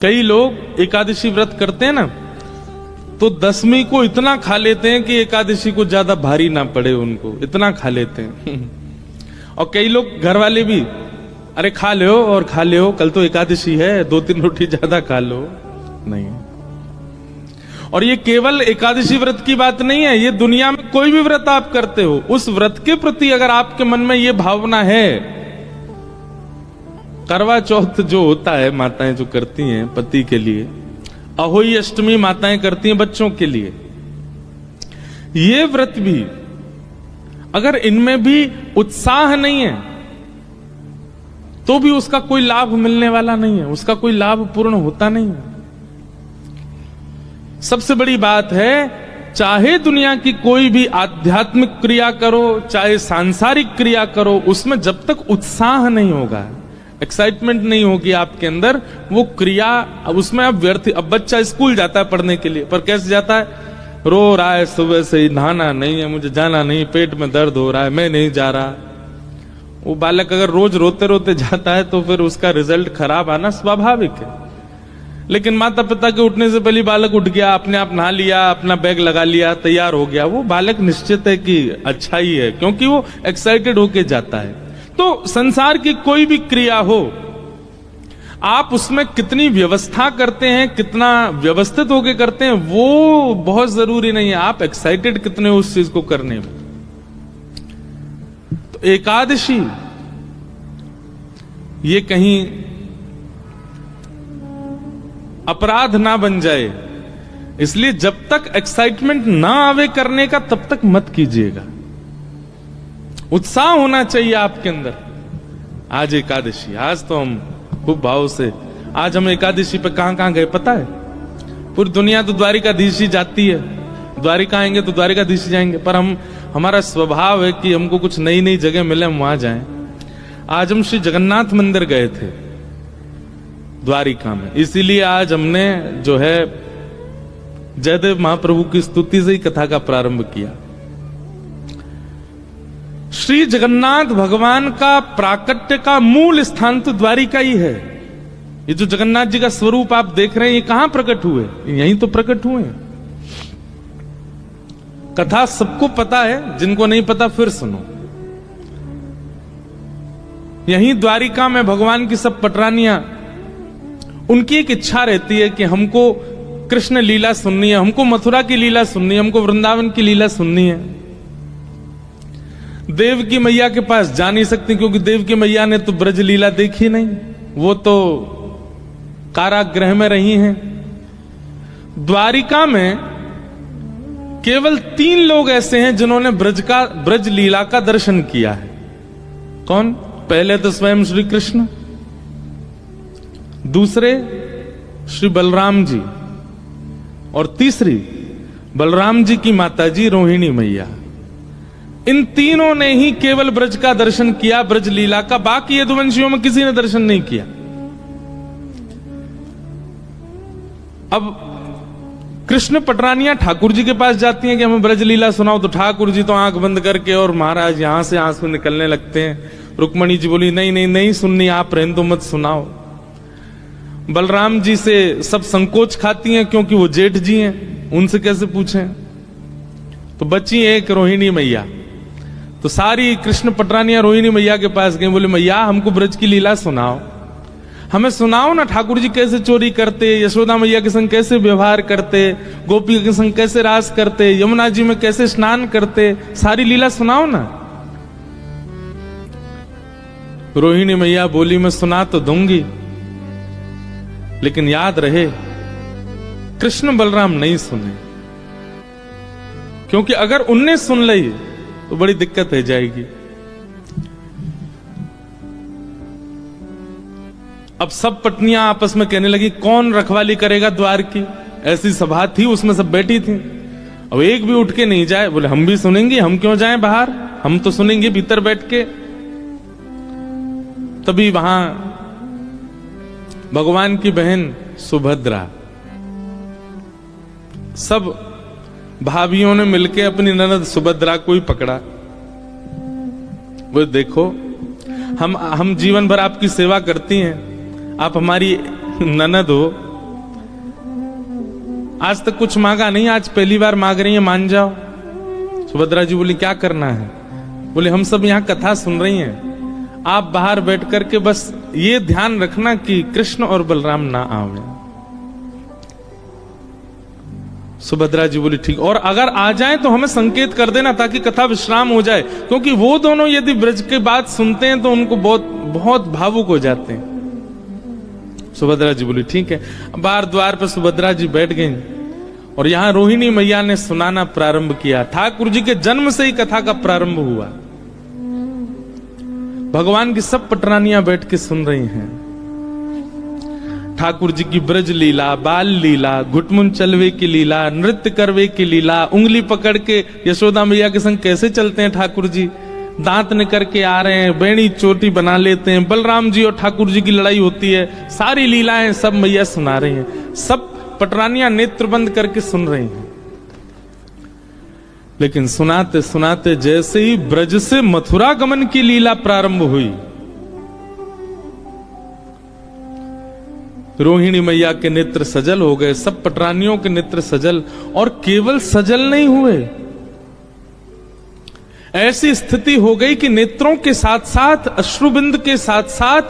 कई लोग एकादशी व्रत करते हैं ना, तो दसवीं को इतना खा लेते हैं कि एकादशी को ज्यादा भारी ना पड़े उनको, इतना खा लेते हैं। और कई लोग घर वाले भी, अरे खा लो और खा लो, कल तो एकादशी है, 2-3 रोटी ज्यादा खा लो। नहीं, और ये केवल एकादशी व्रत की बात नहीं है, ये दुनिया में कोई भी व्रत आप करते हो, उस व्रत के प्रति अगर आपके मन में ये भावना है। करवा चौथ जो होता है, माताएं जो करती हैं पति के लिए, अहोई अष्टमी माताएं करती हैं बच्चों के लिए, ये व्रत भी अगर इनमें भी उत्साह नहीं है तो भी उसका कोई लाभ मिलने वाला नहीं है, उसका कोई लाभ पूर्ण होता नहीं है। सबसे बड़ी बात है, चाहे दुनिया की कोई भी आध्यात्मिक क्रिया करो, चाहे सांसारिक क्रिया करो, उसमें जब तक उत्साह नहीं होगा, एक्साइटमेंट नहीं होगी आपके अंदर, वो क्रिया अब उसमें अब व्यर्थ। अब बच्चा स्कूल जाता है पढ़ने के लिए, पर कैसे जाता है? रो रहा है सुबह से ही, नहाना नहीं है, मुझे जाना नहीं, पेट में दर्द हो रहा है, मैं नहीं जा रहा। वो बालक अगर रोज रोते रोते जाता है तो फिर उसका रिजल्ट खराब आना स्वाभाविक है। लेकिन माता पिता के उठने से पहले बालक उठ गया, अपने आप नहा लिया, अपना बैग लगा लिया, तैयार हो गया, वो बालक निश्चित है कि अच्छा ही है, क्योंकि वो एक्साइटेड होके जाता है। तो संसार की कोई भी क्रिया हो, आप उसमें कितनी व्यवस्था करते हैं, कितना व्यवस्थित होके करते हैं, वो बहुत जरूरी नहीं है, आप एक्साइटेड कितने हो उस चीज को करने में। तो एकादशी ये कहीं अपराध ना बन जाए, इसलिए जब तक एक्साइटमेंट ना आवे करने का, तब तक मत कीजिएगा। उत्साह होना चाहिए आपके अंदर। आज एकादशी, आज तो हम खूब भाव से, आज हम एकादशी पे कहां कहां गए पता है? पूरी दुनिया तो द्वारिकाधीश ही जाती है, द्वारिका आएंगे तो द्वारिकाधीश जाएंगे, पर हमारा स्वभाव है कि हमको कुछ नई नई जगह मिले हम वहां जाएं। आज हम श्री जगन्नाथ मंदिर गए थे द्वारिका में, इसीलिए आज हमने जो है जयदेव महाप्रभु की स्तुति से ही कथा का प्रारंभ किया। श्री जगन्नाथ भगवान का प्राकट्य का मूल स्थान तो द्वारिका ही है। ये जो जगन्नाथ जी का स्वरूप आप देख रहे हैं, ये कहां प्रकट हुए? यहीं तो प्रकट हुए। कथा सबको पता है, जिनको नहीं पता फिर सुनो। यहीं द्वारिका में भगवान की सब पटरानियां, उनकी एक इच्छा रहती है कि हमको कृष्ण लीला सुननी है, हमको मथुरा की लीला सुननी है, हमको वृंदावन की लीला सुननी है। देव की मैया के पास जा नहीं सकती, क्योंकि देव की मैया ने तो ब्रज लीला देखी नहीं, वो तो कारागृह में रही हैं। द्वारिका में केवल 3 लोग ऐसे हैं जिन्होंने ब्रज लीला का दर्शन किया है। कौन? पहले तो स्वयं श्री कृष्ण, दूसरे श्री बलराम जी, और तीसरी बलराम जी की माताजी रोहिणी मैया। इन तीनों ने ही केवल ब्रज का दर्शन किया, ब्रज लीला का। बाकी यदुवंशियों में किसी ने दर्शन नहीं किया। अब कृष्ण पटरानियां ठाकुर जी के पास जाती हैं कि हमें ब्रज लीला सुनाओ, तो ठाकुर जी तो आंख बंद करके और महाराज यहां से आंसू निकलने लगते हैं। रुक्मणी जी बोली नहीं नहीं नहीं सुननी, आप रहने दो, मत सुनाओ। बलराम जी से सब संकोच खाती हैं, क्योंकि वो जेठ जी हैं, उनसे कैसे पूछें। तो बची एक रोहिणी मैया। तो सारी कृष्ण पटरानियां रोहिणी मैया के पास गई, बोले मैया हमको ब्रज की लीला सुनाओ, हमें सुनाओ ना, ठाकुर जी कैसे चोरी करते, यशोदा मैया के संग कैसे व्यवहार करते, गोपी के संग कैसे रास करते, यमुना जी में कैसे स्नान करते, सारी लीला सुनाओ ना। रोहिणी मैया बोली मैं सुना तो दूंगी, लेकिन याद रहे कृष्ण बलराम नहीं सुने, क्योंकि अगर उनने सुन ली तो बड़ी दिक्कत हो जाएगी। अब सब पत्नियां आपस में कहने लगी कौन रखवाली करेगा द्वार की। ऐसी सभा थी, उसमें सब बैठी थी। अब एक भी उठ के नहीं जाए, बोले हम भी सुनेंगे, हम क्यों जाएं बाहर, हम तो सुनेंगे भीतर बैठ के। तभी वहां भगवान की बहन सुभद्रा, सब भाभियों ने मिलके अपनी ननद सुभद्रा को ही पकड़ा। वो देखो हम जीवन भर आपकी सेवा करती हैं, आप हमारी ननद हो, आज तक कुछ मांगा नहीं, आज पहली बार मांग रही है, मान जाओ। सुभद्रा जी बोली क्या करना है? बोले हम सब यहाँ कथा सुन रही हैं, आप बाहर बैठ करके बस ये ध्यान रखना कि कृष्ण और बलराम ना आवे। सुभद्रा जी बोली ठीक, और अगर आ जाए तो हमें संकेत कर देना ताकि कथा विश्राम हो जाए, क्योंकि वो दोनों यदि ब्रज के बात सुनते हैं तो उनको बहुत बहुत भावुक हो जाते हैं। सुभद्रा जी बोली ठीक है। बाहर द्वार पर सुभद्रा जी बैठ गई और यहां रोहिणी मैया ने सुनाना प्रारंभ किया। ठाकुर जी के जन्म से ही कथा का प्रारंभ हुआ। भगवान की सब पटरानियां बैठ के सुन रही हैं। ठाकुर जी की ब्रज लीला, बाल लीला, घुटमुन चलवे की लीला, नृत्य करवे की लीला, उंगली पकड़ के यशोदा मैया के संग कैसे चलते हैं ठाकुर जी, दांत निकर के आ रहे हैं, बेणी चोटी बना लेते हैं, बलराम जी और ठाकुर जी की लड़ाई होती है, सारी लीलाएं सब मैया सुना रही हैं। सब पटरानियां नेत्र बंद करके सुन रही हैं। लेकिन सुनाते सुनाते जैसे ही ब्रज से मथुरा गमन की लीला प्रारंभ हुई, रोहिणी मैया के नेत्र सजल हो गए, सब पटरानियों के नेत्र सजल, और केवल सजल नहीं हुए, ऐसी स्थिति हो गई कि नेत्रों के साथ साथ, अश्रुबिंद के साथ साथ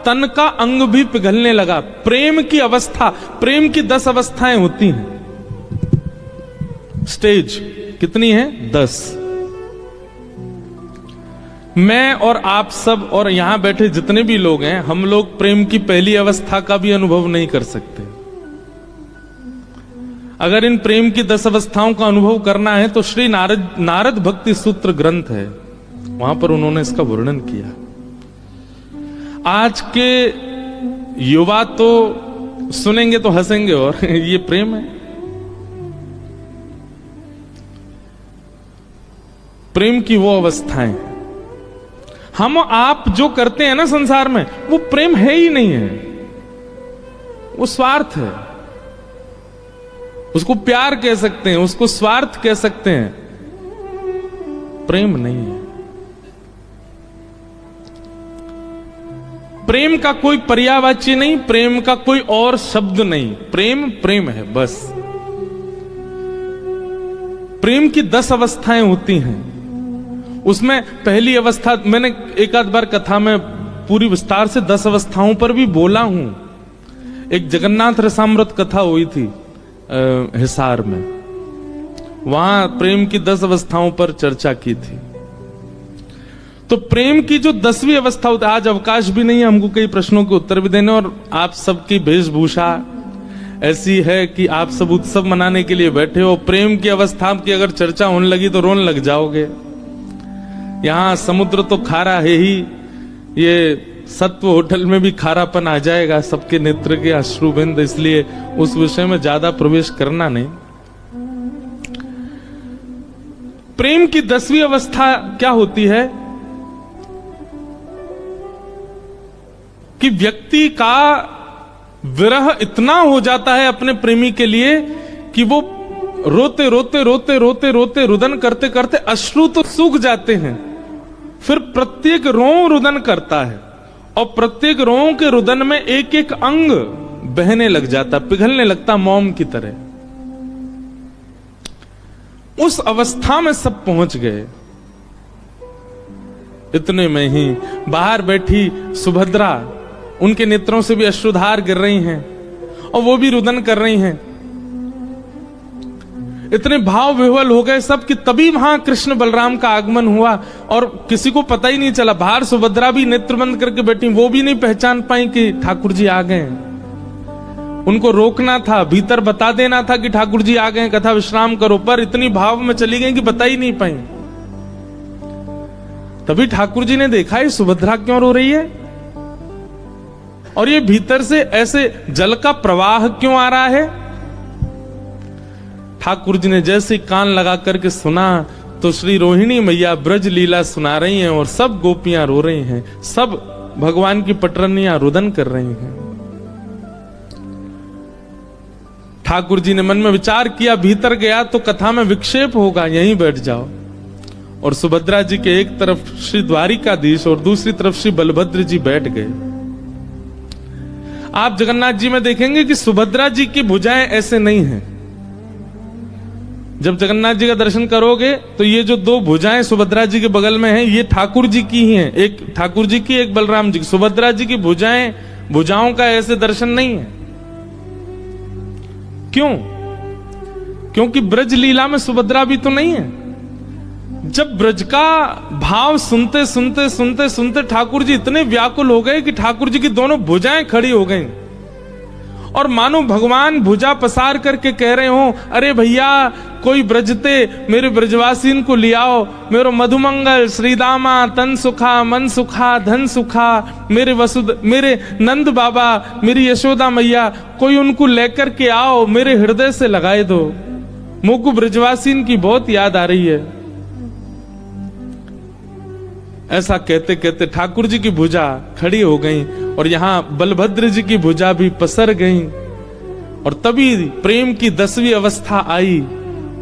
तन का अंग भी पिघलने लगा। प्रेम की अवस्था, प्रेम की 10 अवस्थाएं होती हैं। स्टेज कितनी है? 10। मैं और आप सब और यहां बैठे जितने भी लोग हैं, हम लोग प्रेम की पहली अवस्था का भी अनुभव नहीं कर सकते। अगर इन प्रेम की 10 अवस्थाओं का अनुभव करना है तो श्री नारद भक्ति सूत्र ग्रंथ है, वहां पर उन्होंने इसका वर्णन किया। आज के युवा तो सुनेंगे तो हंसेंगे, और ये प्रेम है। प्रेम की वो अवस्थाएं हम आप जो करते हैं ना संसार में, वो प्रेम है ही नहीं है, वो स्वार्थ है। उसको प्यार कह सकते हैं, उसको स्वार्थ कह सकते हैं, प्रेम नहीं है। प्रेम का कोई पर्यायवाची नहीं, प्रेम का कोई और शब्द नहीं, प्रेम प्रेम है बस। प्रेम की 10 अवस्थाएं होती हैं। उसमें पहली अवस्था, मैंने एक आध बार कथा में पूरी विस्तार से 10 अवस्थाओं पर भी बोला हूं। एक जगन्नाथ रसामृत कथा हुई थी हिसार में, वहां प्रेम की 10 अवस्थाओं पर चर्चा की थी। तो प्रेम की जो 10वीं अवस्था होती है, आज अवकाश भी नहीं है हमको कई प्रश्नों के उत्तर भी देने, और आप सबकी वेशभूषा ऐसी है कि आप सब उत्सव मनाने के लिए बैठे हो। प्रेम की अवस्था की अगर चर्चा होने लगी तो रोने लग जाओगे। यहां समुद्र तो खारा है ही, ये सत्व होटल में भी खारापन आ जाएगा, सबके नेत्र के अश्रुबिंद, इसलिए उस विषय में ज्यादा प्रवेश करना नहीं। प्रेम की 10वीं अवस्था क्या होती है कि व्यक्ति का विरह इतना हो जाता है अपने प्रेमी के लिए कि वो रोते रोते रोते रोते रोते रुदन करते करते अश्रु तो सूख जाते हैं, फिर प्रत्येक रों रुदन करता है, और प्रत्येक रों के रुदन में एक एक अंग बहने लग जाता, पिघलने लगता मोम की तरह। उस अवस्था में सब पहुंच गए। इतने में ही बाहर बैठी सुभद्रा, उनके नेत्रों से भी अश्रुधार गिर रही हैं और वो भी रुदन कर रही हैं। इतने भाव विह्वल हो गए सब कि तभी वहां कृष्ण बलराम का आगमन हुआ और किसी को पता ही नहीं चला। बाहर सुभद्रा भी नेत्र बंद करके बैठी, वो भी नहीं पहचान पाई कि ठाकुर जी आ गए। उनको रोकना था, भीतर बता देना था कि ठाकुर जी आ गए, कथा विश्राम करो, पर इतनी भाव में चली गई कि बता ही नहीं पाई। तभी ठाकुर जी ने देखा ये सुभद्रा क्यों रो रही है, और ये भीतर से ऐसे जल का प्रवाह क्यों आ रहा है। ठाकुर जी ने जैसे कान लगा करके सुना तो श्री रोहिणी मैया ब्रज लीला सुना रही हैं और सब गोपियां रो रही हैं, सब भगवान की पटरनियां रुदन कर रही हैं। ठाकुर जी ने मन में विचार किया, भीतर गया तो कथा में विक्षेप होगा, यहीं बैठ जाओ। और सुभद्रा जी के एक तरफ श्री द्वारिकाधीश और दूसरी तरफ श्री बलभद्र जी बैठ गए। आप जगन्नाथ जी में देखेंगे कि सुभद्रा जी की भुजाएं ऐसे नहीं हैं, जब जगन्नाथ जी का दर्शन करोगे तो ये जो दो भुजाएं सुभद्रा जी के बगल में हैं, ये ठाकुर जी की ही हैं। एक ठाकुर जी की, एक बलराम जी की। सुभद्रा जी की भुजाओं का ऐसे दर्शन नहीं है। क्यों? क्योंकि ब्रज लीला में सुभद्रा भी तो नहीं है। जब ब्रज का भाव सुनते सुनते सुनते सुनते ठाकुर जी इतने व्याकुल हो गए कि ठाकुर जी की दोनों भुजाएं खड़ी हो गईं, और मानो भगवान भुजा पसार करके कह रहे हो, अरे भैया कोई ब्रजते मेरे ब्रजवासीन को लियाओ, मेरो मधुमंगल श्रीदामा तन सुखा मन सुखा धन सुखा, मेरे नंद बाबा, मेरी यशोदा मैया, कोई उनको लेकर के आओ, मेरे हृदय से लगाए दो, मुझको ब्रजवासीन की बहुत याद आ रही है। ऐसा कहते कहते ठाकुर जी की भुजा खड़ी हो गई और यहां बलभद्र जी की भुजा भी पसर गई, और तभी प्रेम की 10वीं अवस्था आई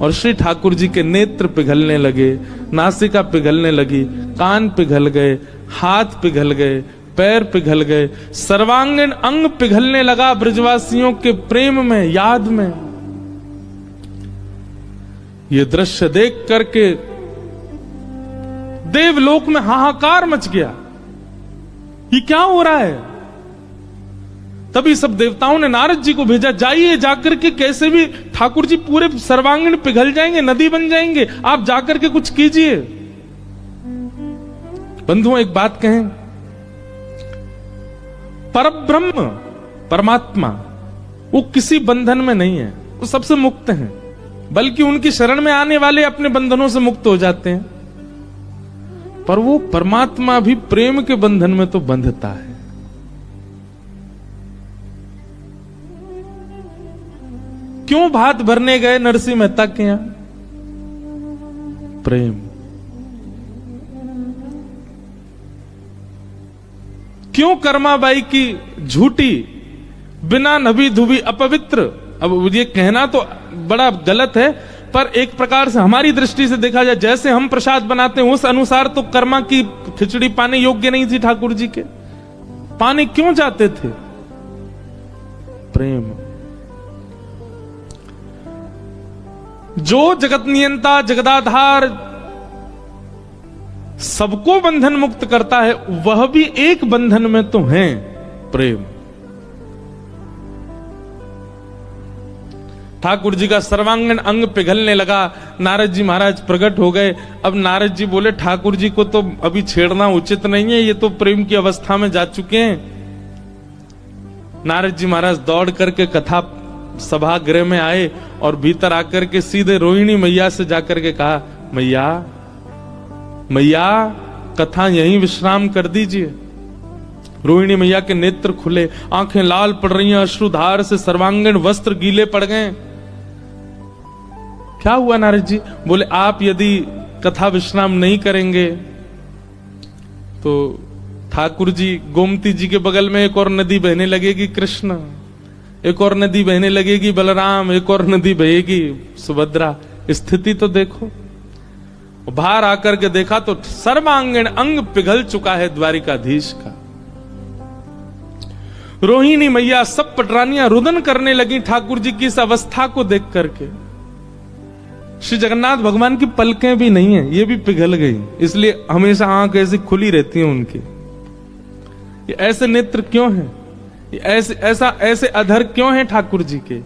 और श्री ठाकुर जी के नेत्र पिघलने लगे, नासिका पिघलने लगी, कान पिघल गए, हाथ पिघल गए, पैर पिघल गए, सर्वांगीण अंग पिघलने लगा ब्रजवासियों के प्रेम में, याद में। ये दृश्य देख करके देवलोक में हाहाकार मच गया, ये क्या हो रहा है। तभी सब देवताओं ने नारद जी को भेजा, जाइए जाकर के, कैसे भी ठाकुर जी पूरे सर्वांगीण पिघल जाएंगे, नदी बन जाएंगे, आप जाकर के कुछ कीजिए। बंधुओं एक बात कहें, परब्रह्म परमात्मा वो किसी बंधन में नहीं है, वो सबसे मुक्त हैं, बल्कि उनकी शरण में आने वाले अपने बंधनों से मुक्त हो जाते हैं। पर वो परमात्मा भी प्रेम के बंधन में तो बंधता है। क्यों भात भरने गए नरसिंह मेहता के यहां? प्रेम। क्यों कर्माबाई की झूठी, बिना नभी धुबी, अपवित्र, अब ये कहना तो बड़ा गलत है, पर एक प्रकार से हमारी दृष्टि से देखा जाए, जैसे हम प्रसाद बनाते हैं उस अनुसार तो कर्मा की खिचड़ी पाने योग्य नहीं थी ठाकुर जी के। पाने क्यों जाते थे? प्रेम। जो जगत नियंता, जगदाधार, सबको बंधन मुक्त करता है, वह भी एक बंधन में तो है, प्रेम। ठाकुर जी का सर्वांगीण अंग पिघलने लगा, नारद जी महाराज प्रकट हो गए। अब नारद जी बोले, ठाकुर जी को तो अभी छेड़ना उचित नहीं है, ये तो प्रेम की अवस्था में जा चुके हैं। नारद जी महाराज दौड़ करके कथा सभागृह में आए और भीतर आकर के सीधे रोहिणी मैया से जाकर के कहा, मैया मैया कथा यहीं विश्राम कर दीजिए। रोहिणी मैया के नेत्र खुले, आंखें लाल पड़ रही हैं, अश्रुधार से सर्वांगीण वस्त्र गीले पड़ गए। क्या हुआ नारद जी? बोले, आप यदि कथा विश्राम नहीं करेंगे तो ठाकुर जी, गोमती जी के बगल में एक और नदी बहने लगेगी कृष्ण, एक और नदी बहने लगेगी बलराम, एक और नदी बहेगी सुभद्रा। स्थिति तो देखो। बाहर आकर के देखा तो सर्वांगीण अंग पिघल चुका है द्वारिकाधीश का। रोहिणी मैया सब पटरानियां रुदन करने लगी ठाकुर जी की इस अवस्था को देख करके। श्री जगन्नाथ भगवान की पलकें भी नहीं है, ये भी पिघल गई, इसलिए हमेशा आंख ऐसी खुली रहती है उनकी। ये ऐसे नेत्र क्यों हैं? ये ऐसे अधर क्यों हैं ठाकुर जी के?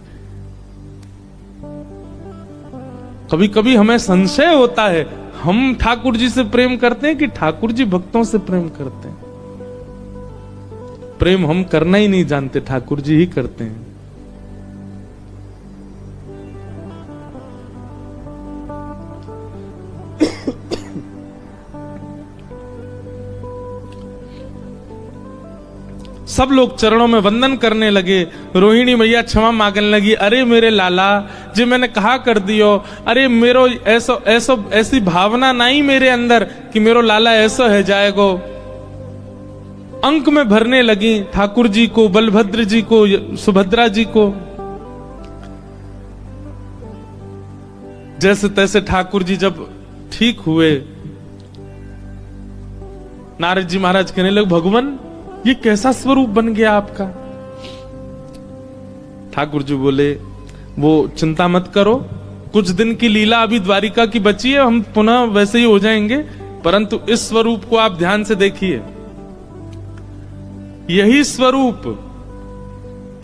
कभी कभी हमें संशय होता है, हम ठाकुर जी से प्रेम करते हैं कि ठाकुर जी भक्तों से प्रेम करते हैं? प्रेम हम करना ही नहीं जानते, ठाकुर जी ही करते हैं। सब लोग चरणों में वंदन करने लगे। रोहिणी मैया क्षमा मांगने लगी, अरे मेरे लाला जी, मैंने कहा कर दियो, अरे मेरो ऐसी भावना नहीं मेरे अंदर कि मेरो लाला ऐसा है जाएगो। अंक में भरने लगी ठाकुर जी को, बलभद्र जी को, सुभद्रा जी को। जैसे तैसे ठाकुर जी जब ठीक हुए, नारद जी महाराज कहने लगे, भगवान ये कैसा स्वरूप बन गया आपका? ठाकुर जी बोले, वो चिंता मत करो, कुछ दिन की लीला अभी द्वारिका की बची है, हम पुनः वैसे ही हो जाएंगे, परंतु इस स्वरूप को आप ध्यान से देखिए। यही स्वरूप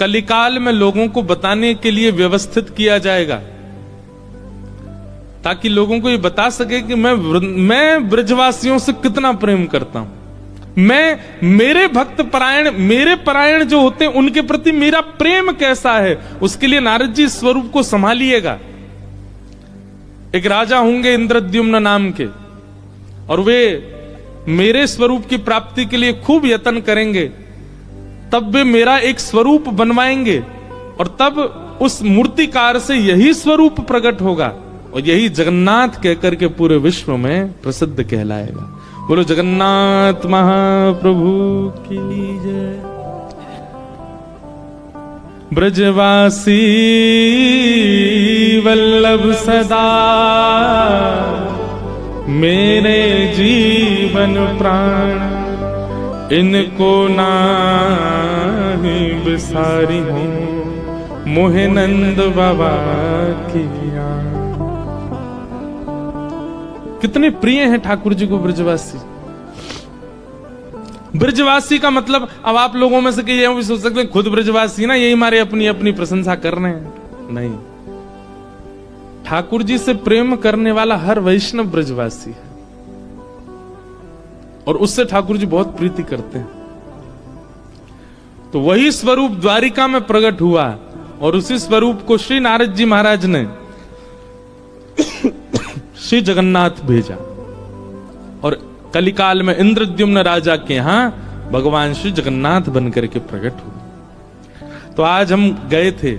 कलिकाल में लोगों को बताने के लिए व्यवस्थित किया जाएगा, ताकि लोगों को ये बता सके कि मैं ब्रजवासियों से कितना प्रेम करता हूं, मेरे भक्त परायण, मेरे परायण जो होते हैं उनके प्रति मेरा प्रेम कैसा है। उसके लिए नारद जी स्वरूप को संभालिएगा। एक राजा होंगे इंद्रद्युम्न नाम के, और वे मेरे स्वरूप की प्राप्ति के लिए खूब यत्न करेंगे, तब वे मेरा एक स्वरूप बनवाएंगे, और तब उस मूर्तिकार से यही स्वरूप प्रकट होगा, और यही जगन्नाथ कहकर के पूरे विश्व में प्रसिद्ध कहलाएगा। बोलो जगन्नाथ महाप्रभु की जय। ब्रजवासी वल्लभ सदा मेरे जीवन प्राण, इनको नाही बिसारी हूं मोहे नंद बाबा की। कितने प्रिय हैं ठाकुर जी को ब्रजवासी। ब्रजवासी का मतलब, अब आप लोगों में से कई भी सोच सकते हैं खुद ब्रजवासी ना, यही हमारे अपनी अपनी प्रशंसा कर रहे हैं। नहीं, ठाकुर जी से प्रेम करने वाला हर वैष्णव ब्रजवासी है, और उससे ठाकुर जी बहुत प्रीति करते हैं। तो वही स्वरूप द्वारिका में प्रकट हुआ, और उसी स्वरूप को श्री नारद जी महाराज ने श्री जगन्नाथ भेजा, और कलिकाल में इंद्रद्युम्न राजा के यहां भगवान श्री जगन्नाथ बनकर के प्रकट हुए। तो आज हम गए थे।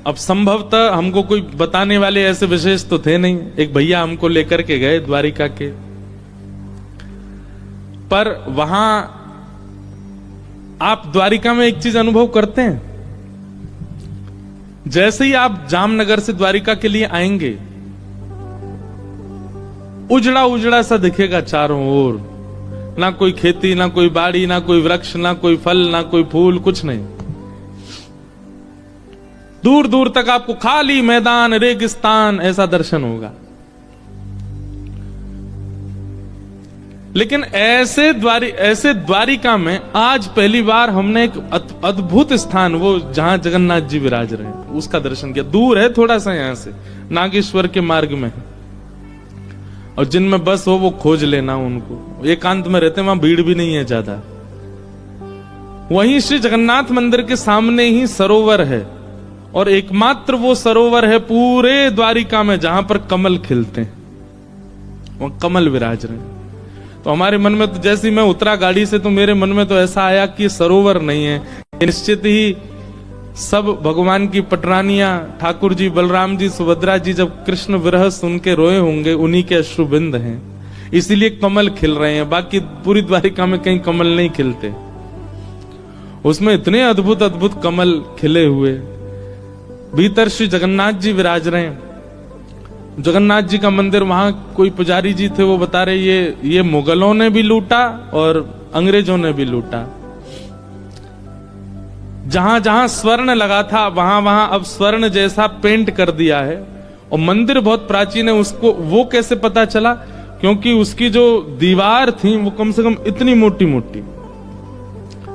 अब संभवतः हमको कोई बताने वाले ऐसे विशेष तो थे नहीं, एक भैया हमको लेकर के गए द्वारिका के, पर वहां आप द्वारिका में एक चीज अनुभव करते हैं, जैसे ही आप जामनगर से द्वारिका के लिए आएंगे, उजड़ा उजड़ा सा दिखेगा चारों ओर, ना कोई खेती, ना कोई बाड़ी, ना कोई वृक्ष, ना कोई फल, ना कोई फूल, कुछ नहीं। दूर दूर तक आपको खाली मैदान, रेगिस्तान ऐसा दर्शन होगा। लेकिन ऐसे द्वारिका में आज पहली बार हमने एक अद्भुत स्थान, वो जहां जगन्नाथ जी विराज रहे हैं, उसका दर्शन किया। दूर है थोड़ा सा, यहां से नागेश्वर के मार्ग में है, और जिनमें बस हो वो खोज लेना उनको, एकांत में रहते, वहां भीड़ भी नहीं है ज्यादा। वहीं श्री जगन्नाथ मंदिर के सामने ही सरोवर है, और एकमात्र वो सरोवर है पूरे द्वारिका में जहां पर कमल खिलते हैं, वहां कमल विराज रहे हैं। तो हमारे मन में तो जैसे मैं उतरा गाड़ी से, तो मेरे मन में तो ऐसा आया कि सरोवर नहीं है, निश्चित ही सब भगवान की पटरानियां, ठाकुर जी, बलराम जी, सुभद्रा जी जब कृष्ण विरह सुन के रोए होंगे, उन्हीं के अश्रुबिंद हैं, इसीलिए कमल खिल रहे हैं। बाकी पूरी द्वारिका में कहीं कमल नहीं खिलते, उसमें इतने अद्भुत अद्भुत कमल खिले हुए। भीतर श्री जगन्नाथ जी विराज रहे हैं। जगन्नाथ जी का मंदिर, वहां कोई पुजारी जी थे, वो बता रहे ये मुगलों ने भी लूटा और अंग्रेजों ने भी लूटा। जहां जहां स्वर्ण लगा था, वहां वहां अब स्वर्ण जैसा पेंट कर दिया है, और मंदिर बहुत प्राचीन है। उसको वो कैसे पता चला? क्योंकि उसकी जो दीवार थी वो कम से कम इतनी मोटी मोटी,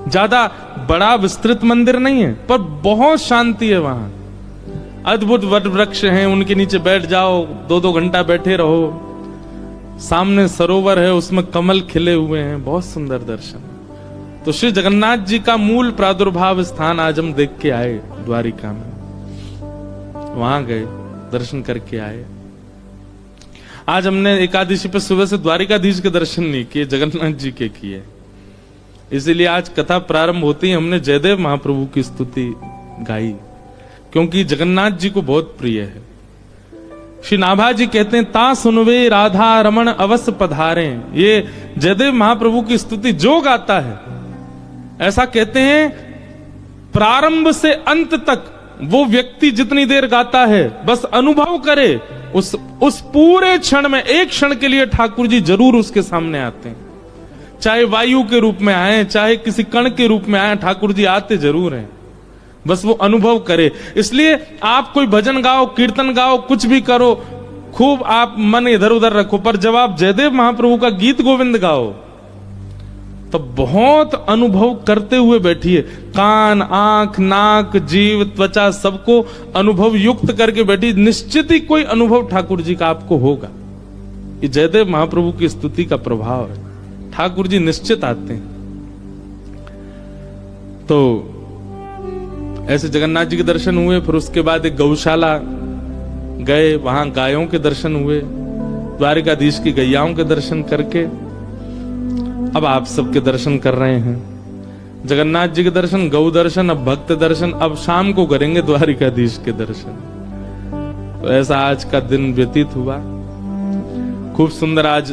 ज्यादा बड़ा विस्तृत मंदिर नहीं है, पर बहुत शांति है वहां। अद्भुत वट वृक्ष हैं, उनके नीचे बैठ जाओ, 2-2 घंटा बैठे रहो। सामने सरोवर है, उसमें कमल खिले हुए हैं, बहुत सुंदर दर्शन। तो श्री जगन्नाथ जी का मूल प्रादुर्भाव स्थान आज हम देख के आए द्वारिका में, वहां गए, दर्शन करके आए। आज हमने एकादशी पे सुबह से द्वारिकाधीश के दर्शन नहीं किए, जगन्नाथ जी के किए। इसीलिए आज कथा प्रारंभ होती ही हमने जयदेव महाप्रभु की स्तुति गाई, क्योंकि जगन्नाथ जी को बहुत प्रिय है। श्री नाभा जी कहते हैं, ता सुनवे राधा रमण अवश्य पधारे। ये जयदेव महाप्रभु की स्तुति जो गाता है, ऐसा कहते हैं प्रारंभ से अंत तक वो व्यक्ति जितनी देर गाता है, बस अनुभव करे, उस पूरे क्षण में, एक क्षण के लिए ठाकुर जी जरूर उसके सामने आते हैं। चाहे वायु के रूप में आए, चाहे किसी कण के रूप में आए, ठाकुर जी आते जरूर हैं। बस वो अनुभव करे। इसलिए आप कोई भजन गाओ, कीर्तन गाओ, कुछ भी करो, खूब आप मन इधर उधर रखो, पर जब आप जयदेव महाप्रभु का गीत गोविंद गाओ तो बहुत अनुभव करते हुए बैठिए। कान, आंख, नाक, जीव, त्वचा सबको अनुभव युक्त करके बैठिए। निश्चित ही कोई अनुभव ठाकुर जी का आपको होगा। ये जयदेव महाप्रभु की स्तुति का प्रभाव है। ठाकुर जी निश्चित आते हैं। तो ऐसे जगन्नाथ जी के दर्शन हुए। फिर उसके बाद एक गौशाला गए, वहां गायों के दर्शन हुए। द्वारिकाधीश की गैयाओं के दर्शन करके अब आप सबके दर्शन कर रहे हैं। जगन्नाथ जी के दर्शन, गौ दर्शन, अब भक्त दर्शन, अब शाम को करेंगे द्वारिकाधीश के दर्शन। तो ऐसा आज का दिन व्यतीत हुआ। खूब सुंदर आज